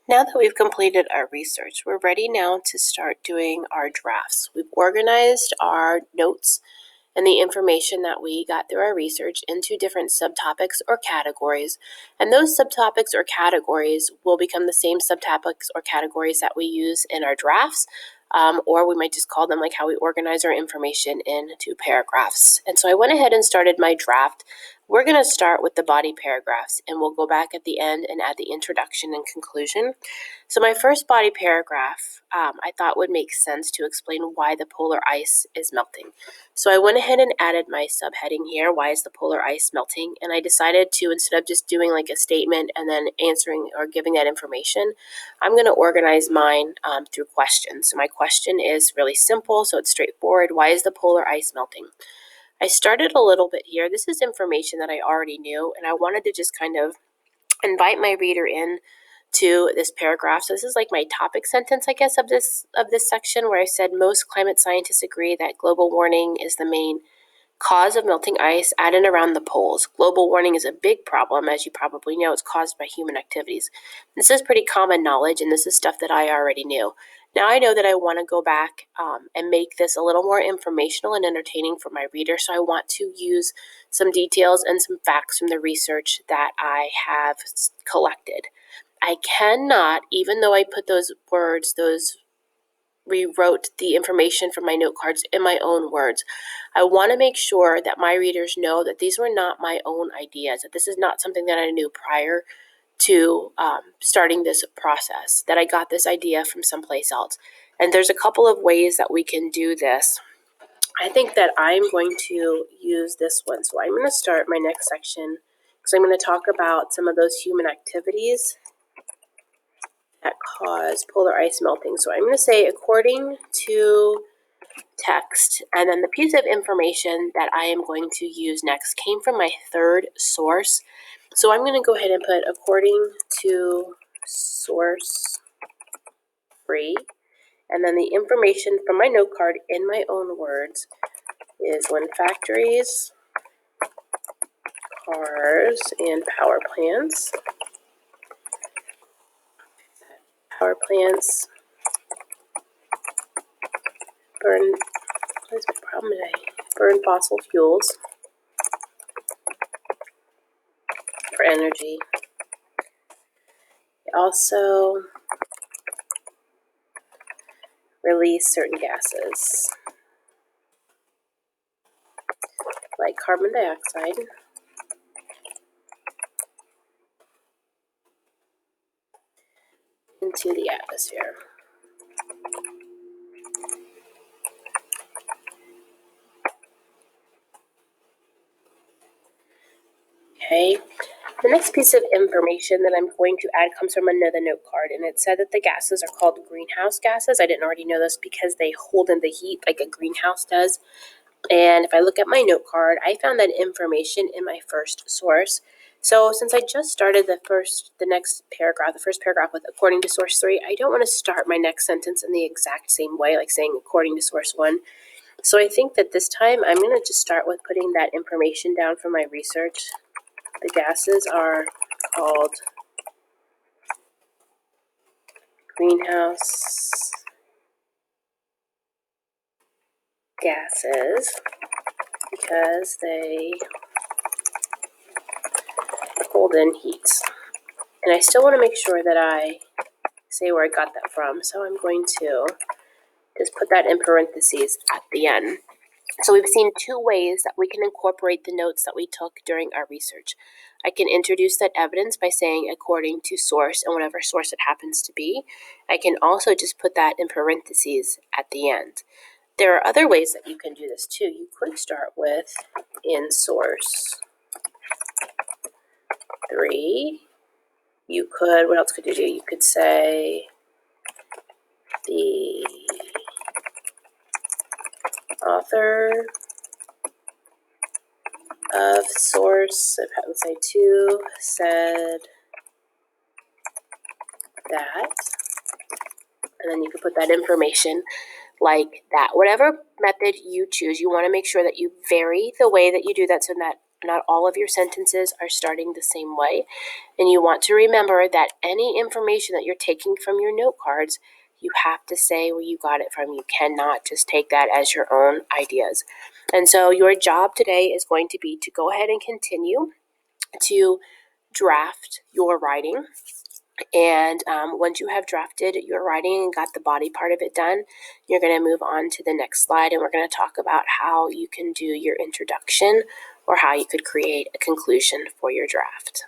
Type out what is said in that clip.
Now that we've completed our research, we're ready now to start doing our drafts. We've organized our notes and the information that we got through our research into different subtopics or categories. And those subtopics or categories will become the same subtopics or categories that we use in our drafts, or we might just call them like how we organize our information into paragraphs. And so I went ahead and started my draft. We're going to start with the body paragraphs, and we'll go back at the end and add the introduction and conclusion. So my first body paragraph, I thought would make sense to explain why the polar ice is melting. So I went ahead and added my subheading here, why is the polar ice melting? And I decided to, instead of just doing like a statement and then answering or giving that information, I'm going to organize mine through questions. So my question is really simple, so it's straightforward. Why is the polar ice melting? I started a little bit here. This is information that I already knew, and I wanted to just kind of invite my reader in to this paragraph. So this is like my topic sentence, I guess, of this section, where I said most climate scientists agree that global warming is the main cause of melting ice at and around the poles. Global warming is a big problem, as you probably know. It's caused by human activities. This is pretty common knowledge, and this is stuff that I already knew. Now I know that I want to go back and make this a little more informational and entertaining for my reader, so I want to use some details and some facts from the research that I have collected. I cannot, even though I put those words, rewrote the information from my note cards in my own words, I want to make sure that my readers know that these were not my own ideas, that this is not something that I knew prior to starting this process, that I got this idea from someplace else. And there's a couple of ways that we can do this. I think that I'm going to use this one. So I'm going to start my next section because I'm going to talk about some of those human activities that cause polar ice melting. So I'm going to say according to text, and then the piece of information that I am going to use next came from my third source. So I'm going to go ahead and put according to source 3, and then the information from my note card in my own words is when factories, cars, and power plants burn, what is my problem today? Burn fossil fuels for energy. They also release certain gases like carbon dioxide into the atmosphere. Okay, the next piece of information that I'm going to add comes from another note card, and it said that the gases are called greenhouse gases. I didn't already know this because they hold in the heat like a greenhouse does. And if I look at my note card, I found that information in my first source. So since I just started the first paragraph with according to source 3, I don't want to start my next sentence in the exact same way, like saying according to source 1. So I think that this time I'm going to just start with putting that information down from my research. The gases are called greenhouse gases because they hold in heat. And I still want to make sure that I say where I got that from, so I'm going to just put that in parentheses at the end. So we've seen 2 ways that we can incorporate the notes that we took during our research. I can introduce that evidence by saying according to source and whatever source it happens to be. I can also just put that in parentheses at the end. There are other ways that you can do this too. You could start with in source 3. You could, what else could you do? You could say the author of source, let's say 2, said that, and then you can put that information like that. Whatever method you choose, you want to make sure that you vary the way that you do that so that Not all of your sentences are starting the same way. And you want to remember that any information that you're taking from your note cards, you have to say where you got it from. You cannot just take that as your own ideas. And so your job today is going to be to go ahead and continue to draft your writing. And once you have drafted your writing and got the body part of it done, you're going to move on to the next slide, and we're going to talk about how you can do your introduction or how you could create a conclusion for your draft.